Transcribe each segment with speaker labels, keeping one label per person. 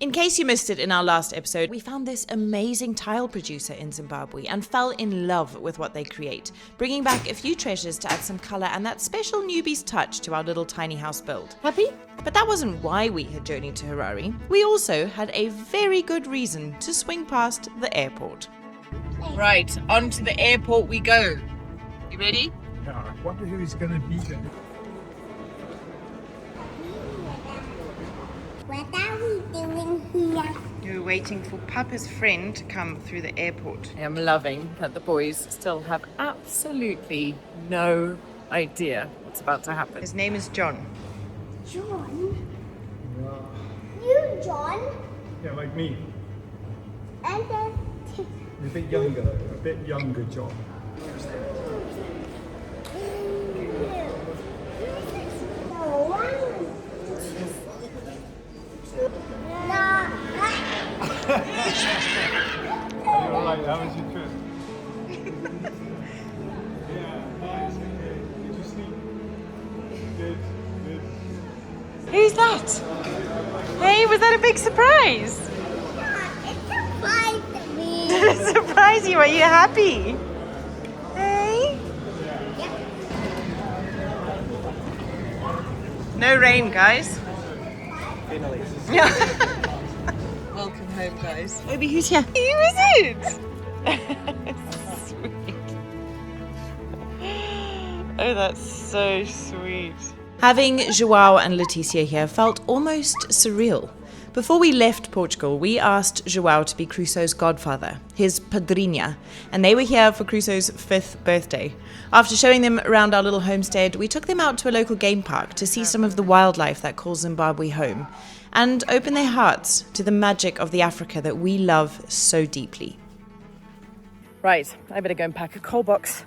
Speaker 1: In case you missed it in our last episode, we found this amazing tile producer in Zimbabwe and fell in love with what they create, bringing back a few treasures to add some colour and that special newbies touch to our little tiny house build. Happy? But that wasn't why we had journeyed to Harare. We also had a very good reason to swing past the airport. Right, on to the airport we go. You ready?
Speaker 2: Yeah, I wonder who's going to be there.
Speaker 3: What are we doing here?
Speaker 1: We're waiting for Papa's friend to come through the airport. I'm loving that the boys still have absolutely no idea what's about to happen. His name is John.
Speaker 3: John? You, John?
Speaker 2: Yeah, like me.
Speaker 3: And then
Speaker 2: A bit younger John. Alright, how was your trip? Yeah, nice, okay. Did you sleep? Good.
Speaker 1: Who's that? Hey, was that a big surprise?
Speaker 3: it surprised me.
Speaker 1: It surprised you, are you happy? Hey? No rain, guys.
Speaker 2: Finally.
Speaker 1: Welcome home, guys. Obi, who's here? Who is it? Sweet. Oh, that's so sweet. Having João and Leticia here felt almost surreal. Before we left Portugal, we asked João to be Crusoe's godfather, his padrinha, and they were here for Crusoe's 5th birthday. After showing them around our little homestead, we took them out to a local game park to see some of the wildlife that calls Zimbabwe home, and open their hearts to the magic of the Africa that we love so deeply. Right, I better go and pack a coal box.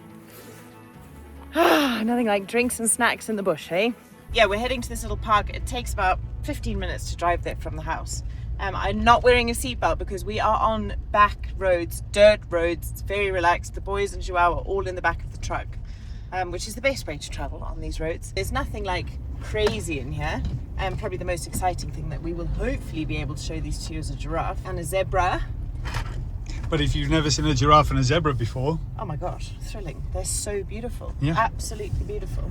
Speaker 1: Nothing like drinks and snacks in the bush, eh? Yeah, we're heading to this little park. It takes about 15 minutes to drive there from the house. I'm not wearing a seatbelt because we are on back roads, dirt roads. It's very relaxed. The boys and João are all in the back of the truck, which is the best way to travel on these roads. There's nothing like crazy in here. Probably the most exciting thing that we will hopefully be able to show these to you is a giraffe and a zebra.
Speaker 2: But if you've never seen a giraffe and a zebra before...
Speaker 1: Oh my gosh, thrilling. They're so beautiful.
Speaker 2: Yeah.
Speaker 1: Absolutely beautiful.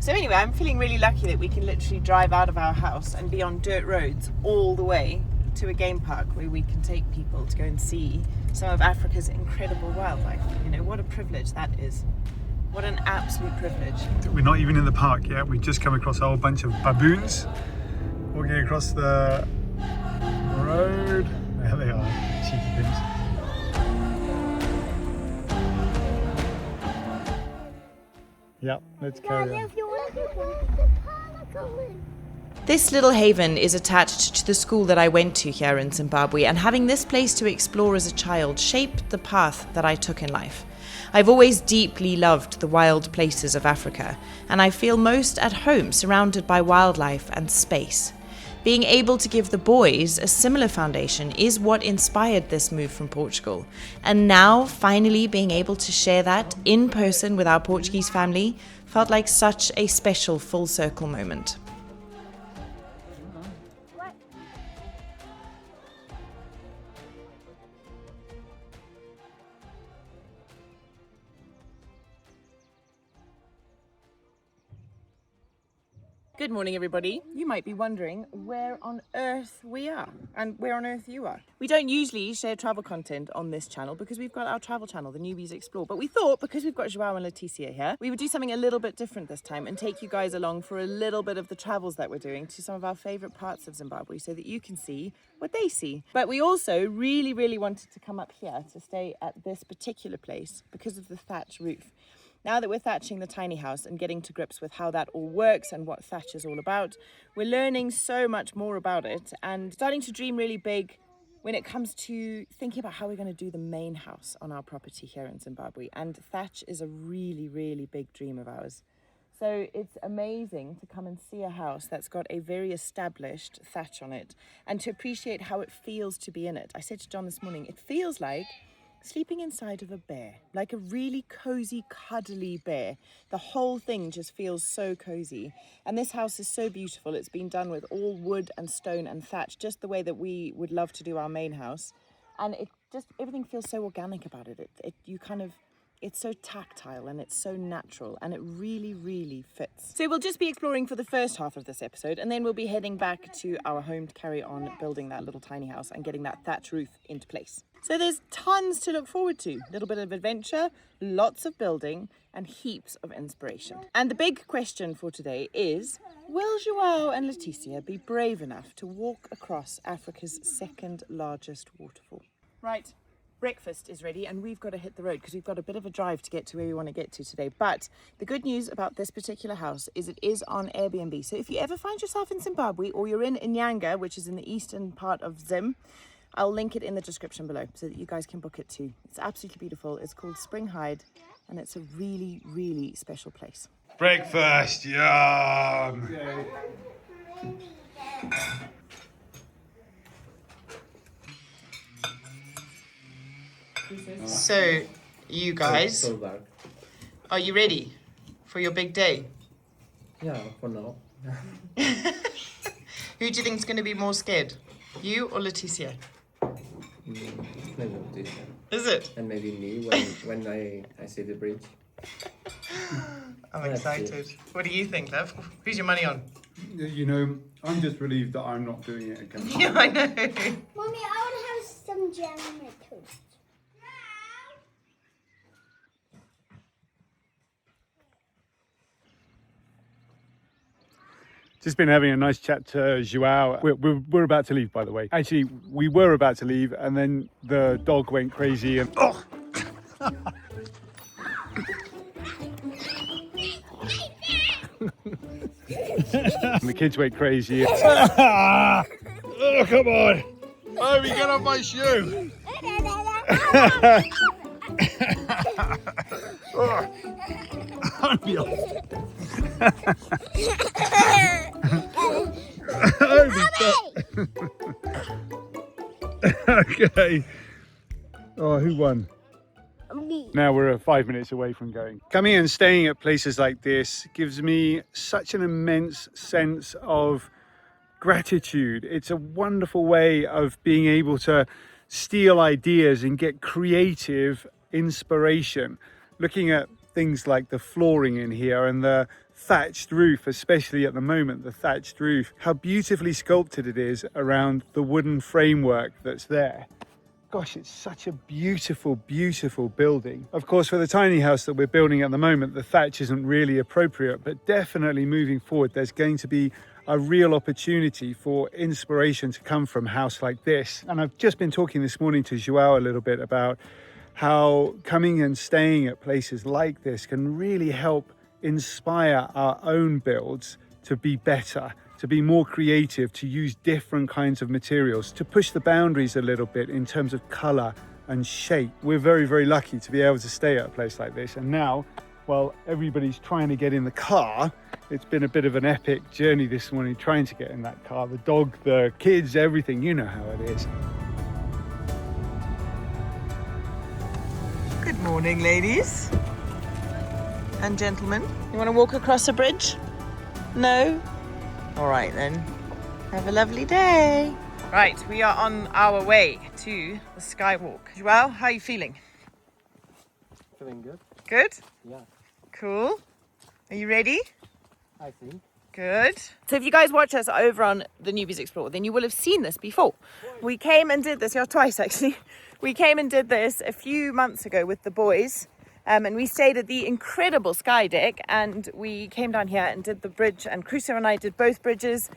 Speaker 1: So anyway, I'm feeling really lucky that we can literally drive out of our house and be on dirt roads all the way to a game park where we can take people to go and see some of Africa's incredible wildlife. You know, what a privilege that is. What an absolute privilege.
Speaker 2: We're not even in the park yet. We've just come across a whole bunch of baboons walking across the road. There they are, cheeky things. Yeah, let's carry on.
Speaker 1: This little haven is attached to the school that I went to here in Zimbabwe, and having this place to explore as a child shaped the path that I took in life. I've always deeply loved the wild places of Africa, and I feel most at home surrounded by wildlife and space. Being able to give the boys a similar foundation is what inspired this move from Portugal. And now, finally being able to share that in person with our Portuguese family felt like such a special full circle moment. Good morning, everybody. You might be wondering where on earth we are and where on earth you are. We don't usually share travel content on this channel because we've got our travel channel, TheNewbys Explore. But we thought because we've got João and Leticia here, we would do something a little bit different this time and take you guys along for a little bit of the travels that we're doing to some of our favorite parts of Zimbabwe so that you can see what they see. But we also really wanted to come up here to stay at this particular place because of the thatch roof. Now that we're thatching the tiny house and getting to grips with how that all works and what thatch is all about, we're learning so much more about it and starting to dream really big when it comes to thinking about how we're going to do the main house on our property here in Zimbabwe. And thatch is a really big dream of ours. So it's amazing to come and see a house that's got a very established thatch on it and to appreciate how it feels to be in it. I said to John this morning, it feels like sleeping inside of a bear, like a really cozy, cuddly bear. The whole thing just feels so cozy. And this house is so beautiful. It's been done with all wood and stone and thatch, just the way that we would love to do our main house. And it just, everything feels so organic about it. It's so tactile and it's so natural, and it really, really fits. So we'll just be exploring for the first half of this episode, and then we'll be heading back to our home to carry on building that little tiny house and getting that thatch roof into place. So there's tons to look forward to. A little bit of adventure, lots of building, and heaps of inspiration. And the big question for today is, will Joao and Leticia be brave enough to walk across Africa's second largest waterfall? Right. Breakfast is ready and we've got to hit the road because we've got a bit of a drive to get to where we want to get to today. But the good news about this particular house is it is on Airbnb. So if you ever find yourself in Zimbabwe or you're in Inyanga, which is in the eastern part of Zim, I'll link it in the description below so that you guys can book it too. It's absolutely beautiful. It's called Spring Hide and it's a really, really special place.
Speaker 2: Breakfast, yum!
Speaker 1: So, you guys, are you ready for your big day?
Speaker 4: Yeah, for now.
Speaker 1: Who do you think is going to be more scared? You or Leticia?
Speaker 4: Maybe this one.
Speaker 1: Is it?
Speaker 4: And maybe me when I see the bridge.
Speaker 1: I'm excited. What do you think, love? Who's your money on?
Speaker 2: You know, I'm just relieved that I'm not doing it again.
Speaker 1: Yeah, I know.
Speaker 3: Mommy, I want to have some jam on my toast.
Speaker 2: Just been having a nice chat to Joao. We're about to leave, by the way. Actually, we were about to leave, and then the dog went crazy and the kids went crazy. Oh, come on! Oh, we get off my shoe! Okay. Oh, who won?
Speaker 3: Me.
Speaker 2: Now we're 5 minutes away from going. Coming and staying at places like this gives me such an immense sense of gratitude. It's a wonderful way of being able to steal ideas and get creative inspiration. Looking at things like the flooring in here and the thatched roof, especially at the moment, the thatched roof, how beautifully sculpted it is around the wooden framework that's there. Gosh, it's such a beautiful, beautiful building. Of course, for the tiny house that we're building at the moment, the thatch isn't really appropriate, but definitely moving forward, there's going to be a real opportunity for inspiration to come from a house like this. And I've just been talking this morning to Joao a little bit about how coming and staying at places like this can really help inspire our own builds to be better, to be more creative, to use different kinds of materials, to push the boundaries a little bit in terms of colour and shape. We're very, very lucky to be able to stay at a place like this. And now, while everybody's trying to get in the car, it's been a bit of an epic journey this morning trying to get in that car. The dog, the kids, everything, you know how it is.
Speaker 1: Good morning, ladies and gentlemen. You want to walk across a bridge? No? All right then. Have a lovely day. Right, we are on our way to the Skywalk. Joao, how are you feeling?
Speaker 4: Feeling good?
Speaker 1: Good?
Speaker 4: Yeah,
Speaker 1: Cool. Are you ready?
Speaker 4: I think.
Speaker 1: Good. So if you guys watch us over on TheNewbys Explore, then you will have seen this before. We came and did this, twice actually. We came and did this a few months ago with the boys. And we stayed at the incredible Sky Deck, and we came down here and did the bridge, and Crusoe and I did both bridges.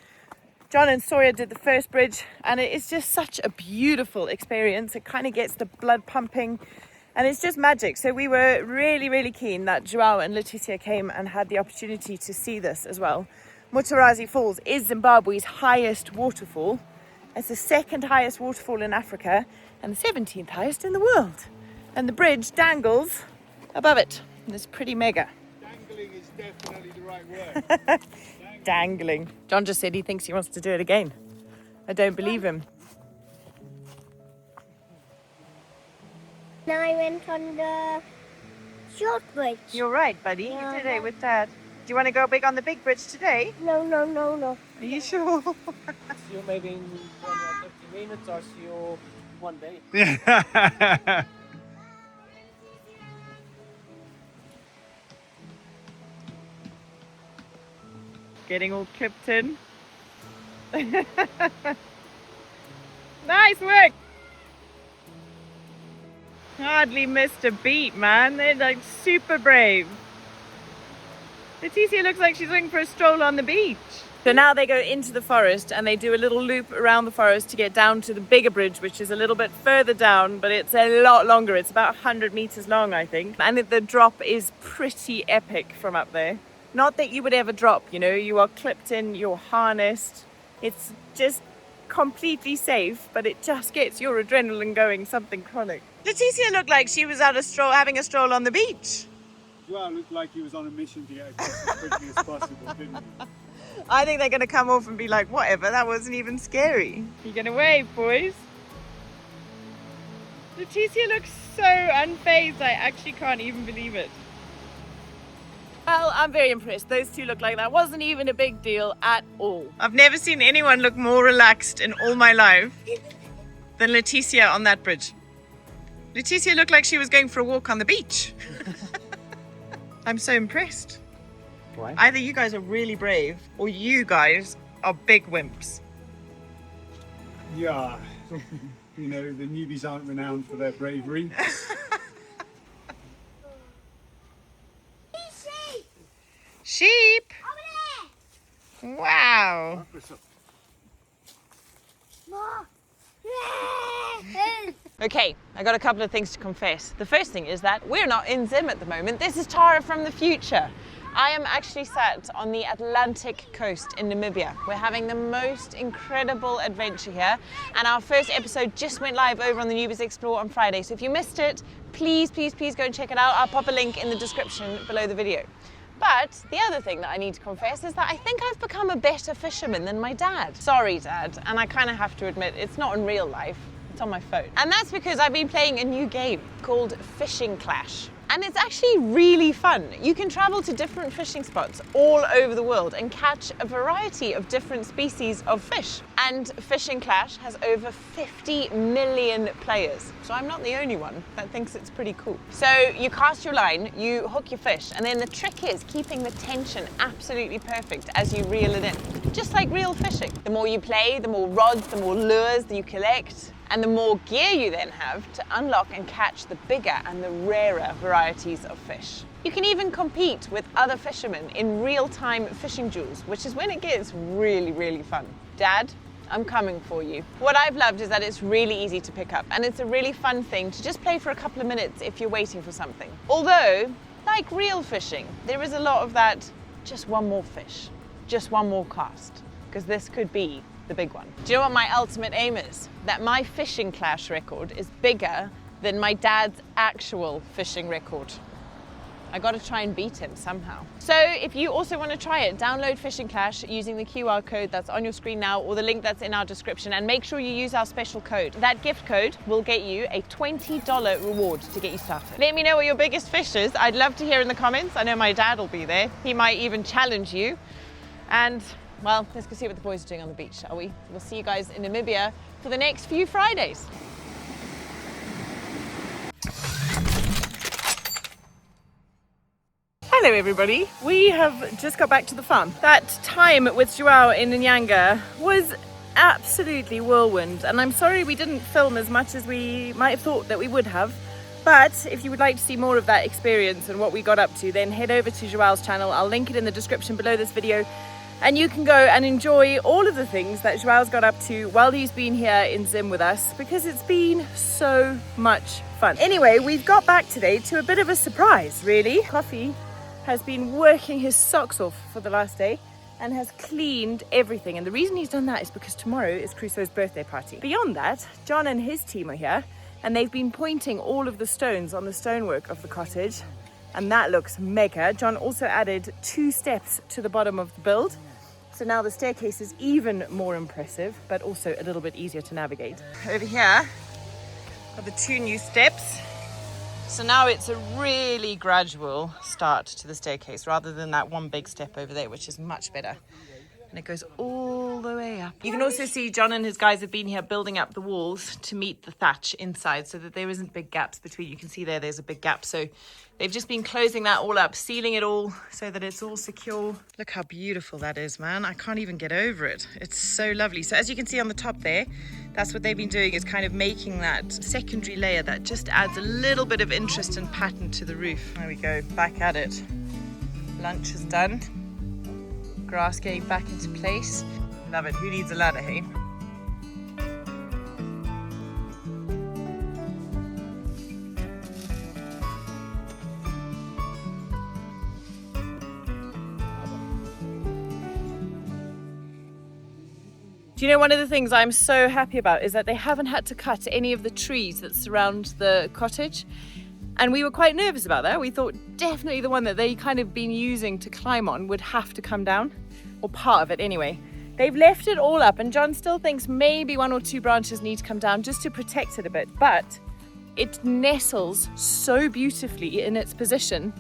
Speaker 1: John and Sawyer did the first bridge, and it is just such a beautiful experience. It kind of gets the blood pumping, and it's just magic. So we were really, really keen that Joao and Leticia came and had the opportunity to see this as well. Mutarazi Falls is Zimbabwe's highest waterfall. It's the second highest waterfall in Africa and the 17th highest in the world. And the bridge dangles above it. It's pretty mega.
Speaker 2: Dangling is definitely the right word.
Speaker 1: Dangling. John just said he thinks he wants to do it again. I don't believe him.
Speaker 3: Now I went on the short bridge.
Speaker 1: You're right, buddy.
Speaker 3: Yeah,
Speaker 1: You did
Speaker 3: yeah.
Speaker 1: it with Dad. Do you want to go big on the big bridge today?
Speaker 3: No, no, no, no.
Speaker 1: Are you sure?
Speaker 4: See you maybe in 20 or 30 minutes or see you one day.
Speaker 2: Yeah.
Speaker 1: Getting all clipped in. Nice work! Hardly missed a beat, man. They're like super brave. Leticia looks like she's looking for a stroll on the beach. So now they go into the forest and they do a little loop around the forest to get down to the bigger bridge, which is a little bit further down, but it's a lot longer. It's about 100 meters long, I think. And the drop is pretty epic from up there. Not that you would ever drop, you know, you are clipped in, you're harnessed. It's just completely safe, but it just gets your adrenaline going, something chronic. Leticia looked like she was out having a stroll on the beach.
Speaker 2: Joao looked like he was on a mission to get across as quickly as possible, didn't he?
Speaker 1: I think they're going to come off and be like, whatever, that wasn't even scary. You're going to wave, boys. Leticia looks so unfazed, I actually can't even believe it. Well, I'm very impressed. Those two look like that wasn't even a big deal at all. I've never seen anyone look more relaxed in all my life than Leticia on that bridge. Leticia looked like she was going for a walk on the beach. I'm so impressed.
Speaker 4: Why?
Speaker 1: Either you guys are really brave or you guys are big wimps.
Speaker 2: Yeah. You know, the newbies aren't renowned for their bravery.
Speaker 1: Sheep! Wow! Okay, I got a couple of things to confess. The first thing is that we're not in Zim at the moment. This is Tara from the future. I am actually sat on the Atlantic coast in Namibia. We're having the most incredible adventure here, and our first episode just went live over on the Newbys Explore on Friday. So if you missed it, please, please, please go and check it out. I'll pop a link in the description below the video. But the other thing that I need to confess is that I think I've become a better fisherman than my dad. Sorry, Dad, and I kind of have to admit it's not in real life, it's on my phone. And that's because I've been playing a new game called Fishing Clash. And it's actually really fun. You can travel to different fishing spots all over the world and catch a variety of different species of fish. And Fishing Clash has over 50 million players. So I'm not the only one that thinks it's pretty cool. So you cast your line, you hook your fish, and then the trick is keeping the tension absolutely perfect as you reel it in, just like real fishing. The more you play, the more rods, the more lures that you collect, and the more gear you then have to unlock and catch the bigger and the rarer varieties of fish. You can even compete with other fishermen in real-time fishing duels, which is when it gets really, really fun. Dad, I'm coming for you. What I've loved is that it's really easy to pick up, and it's a really fun thing to just play for a couple of minutes if you're waiting for something. Although, like real fishing, there is a lot of that, just one more fish, just one more cast, because this could be the big one. Do you know what my ultimate aim is? That my Fishing Clash record is bigger than my dad's actual fishing record. I gotta try and beat him somehow. So if you also want to try it, download Fishing Clash using the QR code that's on your screen now or the link that's in our description, and make sure you use our special code. That gift code will get you a $20 reward to get you started. Let me know what your biggest fish is. I'd love to hear in the comments. I know my dad will be there. He might even challenge you. And well, let's go see what the boys are doing on the beach, shall we? We'll see you guys in Namibia for the next few Fridays. Hello everybody, we have just got back to the farm. That time with Joao in Nyanga was absolutely whirlwind, and I'm sorry we didn't film as much as we might have thought that we would have. But if you would like to see more of that experience and what we got up to, then head over to Joao's channel. I'll link it in the description below this video. And you can go and enjoy all of the things that Joao's got up to while he's been here in Zim with us, because it's been so much fun. Anyway, we've got back today to a bit of a surprise, really. Coffee has been working his socks off for the last day and has cleaned everything. And the reason he's done that is because tomorrow is Crusoe's birthday party. Beyond that, John and his team are here, and they've been pointing all of the stones on the stonework of the cottage. And that looks mega. John also added 2 steps to the bottom of the build. So now the staircase is even more impressive, but also a little bit easier to navigate. Over here are the 2 new steps. So now it's a really gradual start to the staircase rather than that one big step over there, which is much better. And it goes all the way up. You can also see John and his guys have been here building up the walls to meet the thatch inside so that there isn't big gaps between. You can see there's a big gap. So they've just been closing that all up, sealing it all so that it's all secure. Look how beautiful that is, man. I can't even get over it. It's so lovely. So as you can see on the top there, that's what they've been doing, is kind of making that secondary layer that just adds a little bit of interest and pattern to the roof. There we go, back at it. Lunch is done. Grass getting back into place. Love it. Who needs a ladder, hey? Do you know, one of the things I'm so happy about is that they haven't had to cut any of the trees that surround the cottage. And we were quite nervous about that. We thought definitely the one that they kind of been using to climb on would have to come down, or part of it anyway. They've left it all up, and John still thinks maybe 1 or 2 branches need to come down just to protect it a bit, but it nestles so beautifully in its position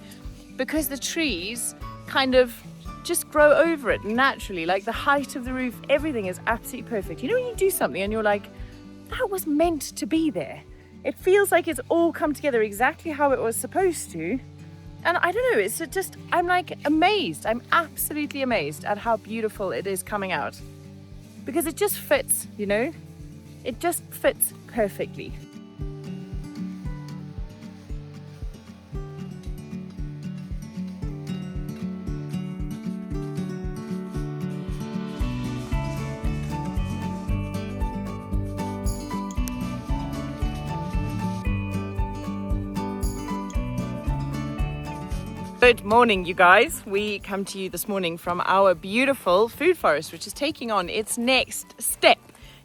Speaker 1: because the trees kind of just grow over it naturally. Like the height of the roof, everything is absolutely perfect. You know when you do something and you're like, that was meant to be there. It feels like it's all come together exactly how it was supposed to. And I don't know, it's just, I'm like amazed. I'm absolutely amazed at how beautiful it is coming out. Because it just fits, you know? It just fits perfectly. Good morning, you guys. We come to you this morning from our beautiful food forest, which is taking on its next step.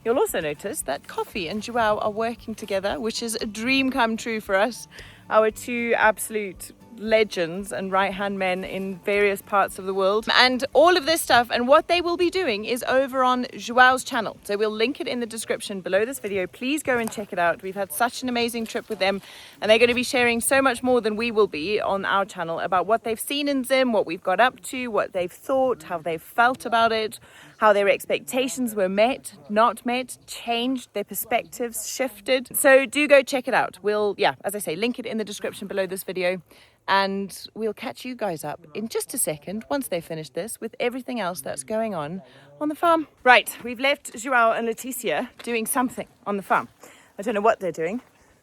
Speaker 1: You'll also notice that Coffee and Joao are working together, which is a dream come true for us. Our 2 absolute legends and right-hand men in various parts of the world. And all of this stuff and what they will be doing is over on Joao's channel. So we'll link it in the description below this video. Please go and check it out. We've had such an amazing trip with them, and they're going to be sharing so much more than we will be on our channel about what they've seen in Zim, what we've got up to, what they've thought, how they've felt about it, how their expectations were met, not met, changed, their perspectives shifted. So do go check it out. We'll, as I say, link it in the description below this video. And we'll catch you guys up in just a second, once they've finished this, with everything else that's going on the farm. Right, we've left Joao and Leticia doing something on the farm. I don't know what they're doing,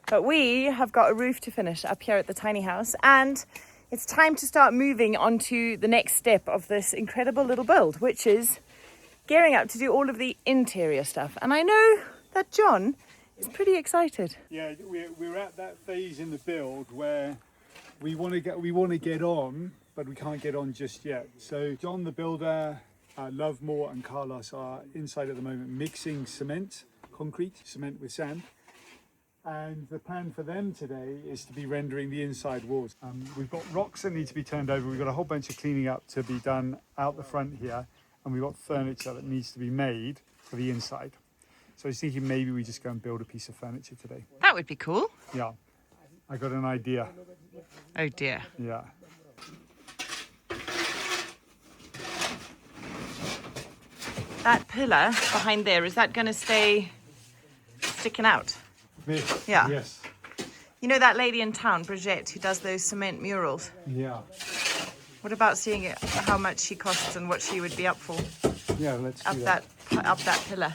Speaker 1: but we have got a roof to finish up here at the tiny house, and it's time to start moving on to the next step of this incredible little build, which is gearing up to do all of the interior stuff. And I know that John is pretty excited.
Speaker 2: Yeah, we're at that phase in the build where we want to get on, but we can't get on just yet. So John the builder, Lovemore and Carlos are inside at the moment mixing concrete cement with sand. And the plan for them today is to be rendering the inside walls. We've got rocks that need to be turned over. We've got a whole bunch of cleaning up to be done out the front here. And we've got furniture that needs to be made for the inside. So I was thinking maybe we just go and build a piece of furniture today.
Speaker 1: That would be cool.
Speaker 2: Yeah, I got an idea.
Speaker 1: Oh dear.
Speaker 2: Yeah.
Speaker 1: That pillar behind there, is that going to stay sticking out?
Speaker 2: This?
Speaker 1: Yeah.
Speaker 2: Yes.
Speaker 1: You know that lady in town, Bridget, who does those cement murals?
Speaker 2: Yeah.
Speaker 1: What about seeing how much she costs and what she would be up for?
Speaker 2: Yeah, let's
Speaker 1: Up
Speaker 2: do that.
Speaker 1: up that pillar.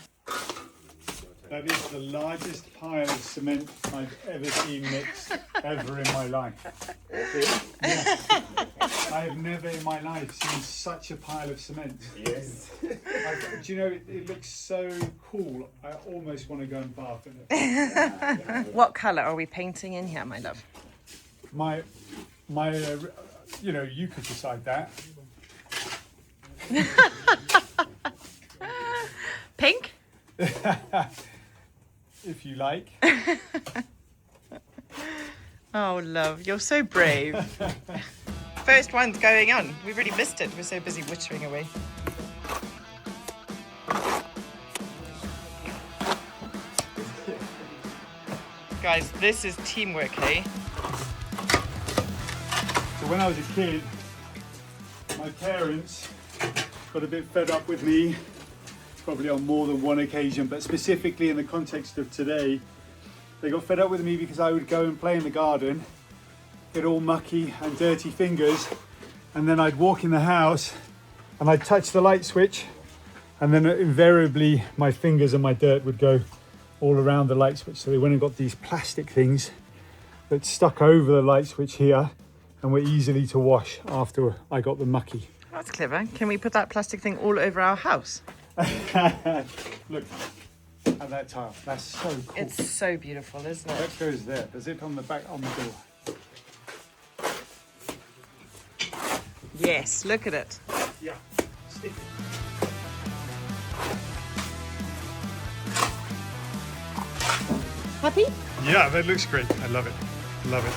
Speaker 2: That is the largest pile of cement I've ever seen mixed ever in my life. Yes. I have never in my life seen such a pile of cement.
Speaker 5: Yes.
Speaker 2: Do you know, it looks so cool. I almost want to go and bath in it.
Speaker 1: What colour are we painting in here, my love?
Speaker 2: My, you could decide that.
Speaker 1: Pink?
Speaker 2: If you like.
Speaker 1: Oh, love, you're so brave. First one's going on. We've already missed it. We're so busy wittering away. Guys, this is teamwork, hey?
Speaker 2: when I was a kid, my parents got a bit fed up with me, probably on more than one occasion, but specifically in the context of today, they got fed up with me because I would go and play in the garden, get all mucky and dirty fingers, and then I'd walk in the house and I'd touch the light switch, and then invariably my fingers and my dirt would go all around the light switch. So they went and got these plastic things that stuck over the light switch here and were easily to wash after I got them mucky.
Speaker 1: That's clever. Can we put that plastic thing all over our house?
Speaker 2: Look at that tile. That's so cool.
Speaker 1: It's so beautiful, isn't it?
Speaker 2: That goes there. There's it on the back on the door.
Speaker 1: Yes, look at it.
Speaker 2: Yeah. Stick it.
Speaker 1: Happy?
Speaker 2: Yeah, that looks great. I love it. Love it.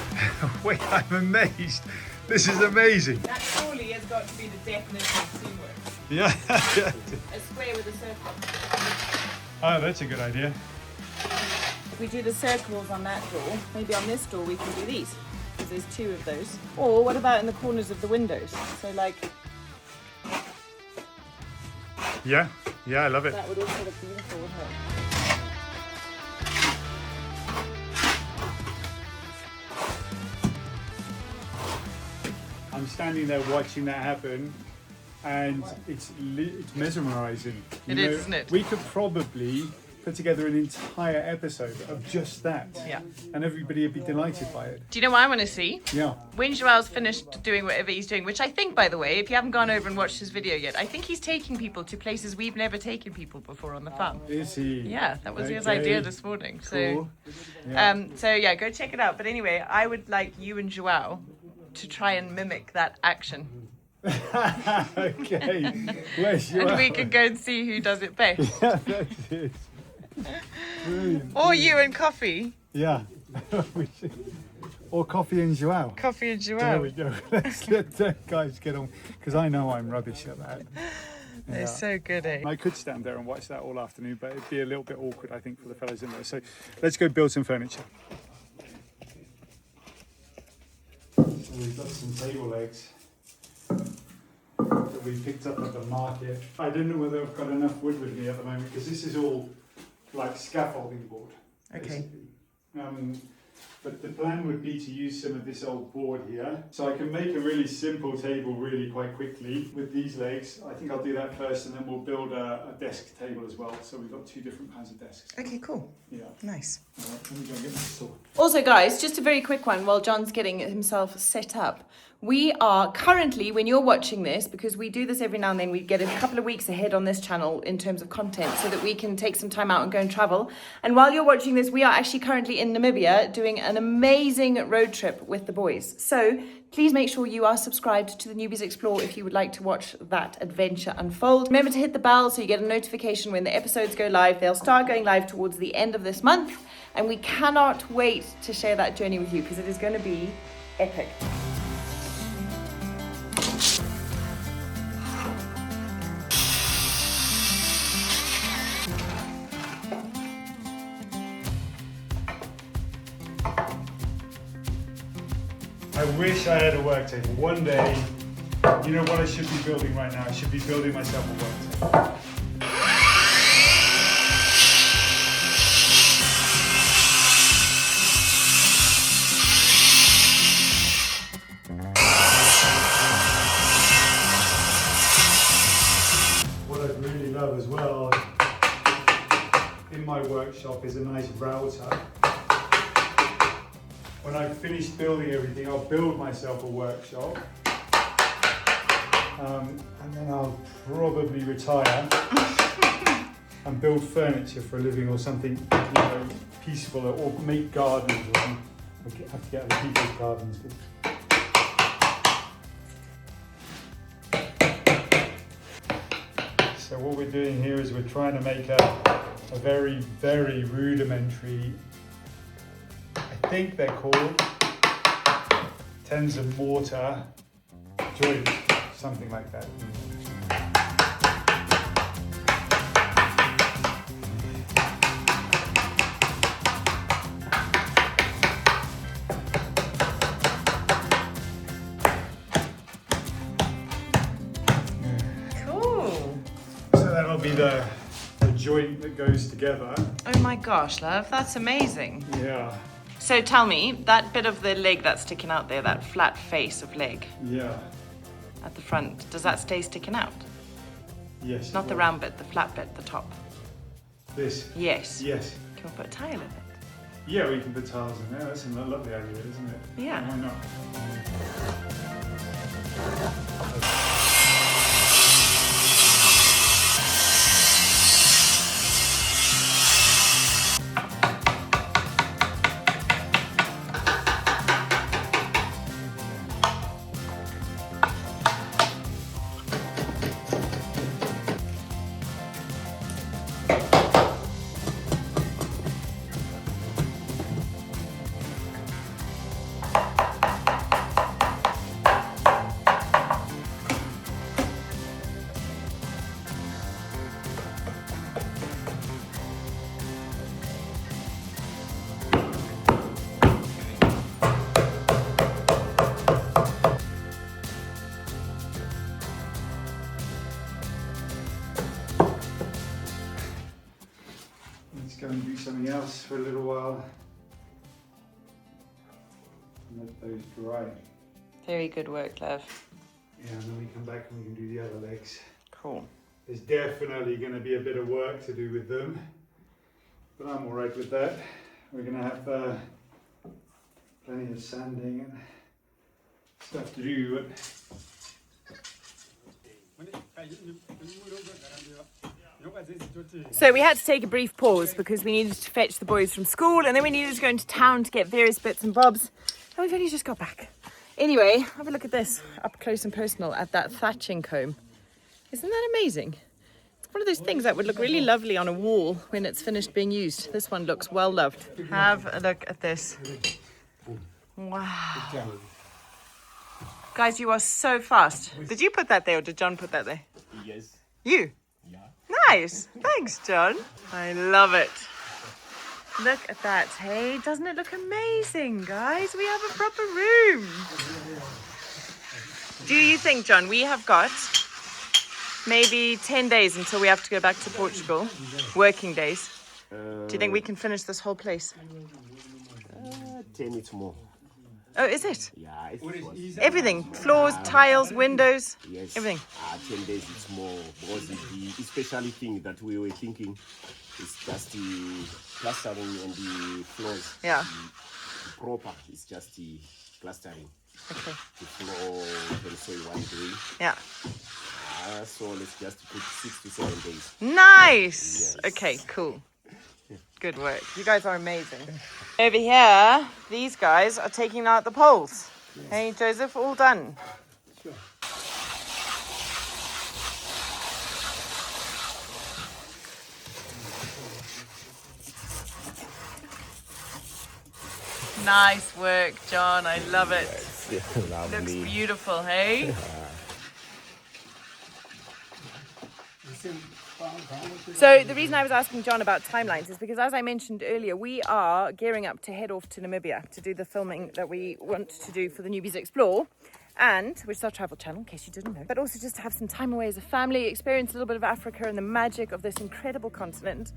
Speaker 2: Wait, I'm amazed. This is amazing.
Speaker 1: That surely has got to be the definition of teamwork.
Speaker 2: Yeah.
Speaker 1: A square with a circle.
Speaker 2: Oh, that's a good idea.
Speaker 1: If we do the circles on that door, maybe on this door we can do these, because there's two of those. Or what about in the corners of the windows? So like,
Speaker 2: Yeah, I love it.
Speaker 1: that would also look beautiful, wouldn't it?
Speaker 2: I'm standing there watching that happen, and it's mesmerizing.
Speaker 1: It is, isn't it?
Speaker 2: We could probably put together an entire episode of just that.
Speaker 1: Yeah.
Speaker 2: And everybody would be delighted by it.
Speaker 1: Do you know what I want to see?
Speaker 2: Yeah.
Speaker 1: When Joel's finished doing whatever he's doing, which I think, by the way, if you haven't gone over and watched his video yet, I think he's taking people to places we've never taken people before on the farm.
Speaker 2: Is he?
Speaker 1: Yeah, that was his
Speaker 2: Okay.
Speaker 1: idea this morning.
Speaker 2: Cool.
Speaker 1: So yeah, go check it out. But anyway, I would like you and Joel to try and mimic that action.
Speaker 2: Okay. Where's your
Speaker 1: And we can go and see who does it best.
Speaker 2: Yeah, that's it. Brilliant.
Speaker 1: Or you and Coffee.
Speaker 2: Yeah. We should- or Coffee and Joel.
Speaker 1: Coffee and
Speaker 2: There
Speaker 1: Joel.
Speaker 2: we go. Let's let the guys get on, because I know I'm rubbish at that.
Speaker 1: They're
Speaker 2: Yeah.
Speaker 1: so good, eh?
Speaker 2: I could stand there and watch that all afternoon, but it'd be a little bit awkward, I think, for the fellas in there. So let's go build some furniture. So we've got some table legs that we picked up at the market. I don't know whether I've got enough wood with me at the moment, because this is all like scaffolding board.
Speaker 1: Okay.
Speaker 2: Basically. But the plan would be to use some of this old board here. So I can make a really simple table really quite quickly with these legs. I think I'll do that first, and then we'll build a desk table as well. So we've got two different kinds of desks.
Speaker 1: Okay, cool.
Speaker 2: Yeah.
Speaker 1: Nice.
Speaker 2: All right, let me go and get my saw.
Speaker 1: Also, guys, just a very quick one while John's getting himself set up. We are currently, when you're watching this, because we do this every now and then, we get a couple of weeks ahead on this channel in terms of content so that we can take some time out and go and travel. And while you're watching this, we are actually currently in Namibia doing an amazing road trip with the boys. So please make sure you are subscribed to the Newbies Explore if you would like to watch that adventure unfold. Remember to hit the bell so you get a notification when the episodes go live. They'll start going live towards the end of this month. And we cannot wait to share that journey with you because it is going to be epic.
Speaker 2: I wish I had a work table. One day, you know what I should be building right now? I should be building myself a work table. What I really love as well in my workshop is a nice router. When I've finished building everything, I'll build myself a workshop, and then I'll probably retire and build furniture for a living or something, peaceful, or make gardens. Or I have to get other people's gardens. So what we're doing here is we're trying to make a very, very rudimentary, I think they're called tens and mortar joint, something like that. be the joint that goes together.
Speaker 1: Oh my gosh, love, that's amazing.
Speaker 2: Yeah,
Speaker 1: So tell me, that bit of the leg that's sticking out there, that flat face of leg
Speaker 2: yeah,
Speaker 1: at the front, does that stay sticking out?
Speaker 2: yes.
Speaker 1: Not the round bit, the flat bit, the top.
Speaker 2: This?
Speaker 1: Yes.
Speaker 2: Yes.
Speaker 1: Can we put a tile in it?
Speaker 2: Yeah, we can put tiles in there. That's a lovely idea, isn't it?
Speaker 1: Yeah.
Speaker 2: Why not? Let's go and do something else for a little while. Let those dry.
Speaker 1: Very good work, love.
Speaker 2: Yeah, and then we come back and we can do the other legs.
Speaker 1: Cool.
Speaker 2: There's definitely going to be a bit of work to do with them, but I'm all right with that. We're going to have plenty of sanding and stuff to do.
Speaker 1: So we had to take a brief pause because we needed to fetch the boys from school and then we needed to go into town to get various bits and bobs. And we've only just got back. Anyway, have a look at this, up close and personal at that thatching comb. Isn't that amazing? It's one of those things that would look really lovely on a wall when it's finished being used. This one looks well loved. Have a look at this. Wow. Guys, you are so fast. Did you put that there or did John put that there?
Speaker 4: Yes.
Speaker 1: You?
Speaker 4: Yeah.
Speaker 1: Nice. Thanks, John. I love it. Look at that. Hey, doesn't it look amazing, guys? We have a proper room. Do you think, John, we have got maybe 10 days until we have to go back to Portugal? Working days. Do you think we can finish this whole place?
Speaker 5: 10 it's more.
Speaker 1: Oh, is it?
Speaker 5: Yeah, it's
Speaker 1: Everything. Floors, tiles, windows,
Speaker 5: yes.
Speaker 1: everything.
Speaker 5: 10 days it's more because the especially thing that we were thinking is just the plastering and the floors.
Speaker 1: Yeah.
Speaker 5: The proper is just the plastering.
Speaker 1: Okay.
Speaker 5: The floor can say 1 day.
Speaker 1: Yeah.
Speaker 5: So let's just put 6 to 7 days.
Speaker 1: Nice.
Speaker 5: Yes.
Speaker 1: Okay, cool. Good work. You guys are amazing. Over here, these guys are taking out the poles. Hey, Joseph, all done. Nice work, John. I love it. Looks beautiful, hey? So the reason I was asking John about timelines is because, as I mentioned earlier, we are gearing up to head off to Namibia to do the filming that we want to do for the Newbies Explore, and which is our travel channel, in case you didn't know, but also just to have some time away as a family, experience a little bit of Africa and the magic of this incredible continent.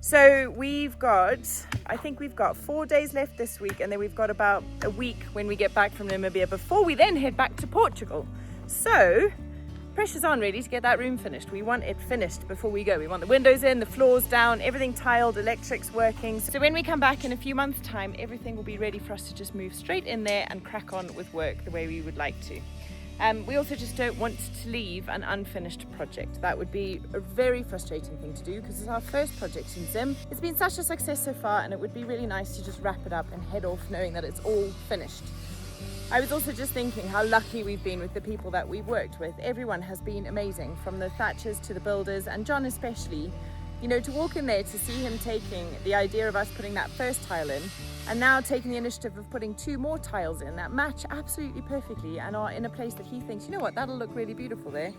Speaker 1: So I think we've got 4 days left this week, and then we've got about a week when we get back from Namibia before we then head back to Portugal. So pressure's on really to get that room finished. We want it finished before we go. We want the windows in, the floors down, everything tiled, electrics working. So when we come back in a few months' time, everything will be ready for us to just move straight in there and crack on with work the way we would like to. We also just don't want to leave an unfinished project. That would be a very frustrating thing to do because it's our first project in Zim. It's been such a success so far, and it would be really nice to just wrap it up and head off knowing that it's all finished. I was also just thinking how lucky we've been with the people that we've worked with. Everyone has been amazing, from the thatchers to the builders, and John especially. You know, to walk in there, to see him taking the idea of us putting that first tile in, and now taking the initiative of putting 2 more tiles in that match absolutely perfectly and are in a place that he thinks, you know what, that'll look really beautiful there,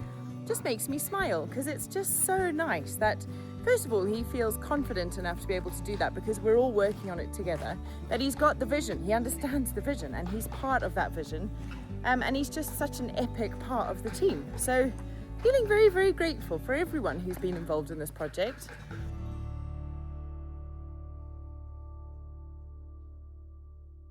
Speaker 1: just makes me smile, because it's just so nice that, first of all, he feels confident enough to be able to do that because we're all working on it together, that he's got the vision, he understands the vision, and he's part of that vision, and he's just such an epic part of the team. So Feeling very, very grateful for everyone who's been involved in this project.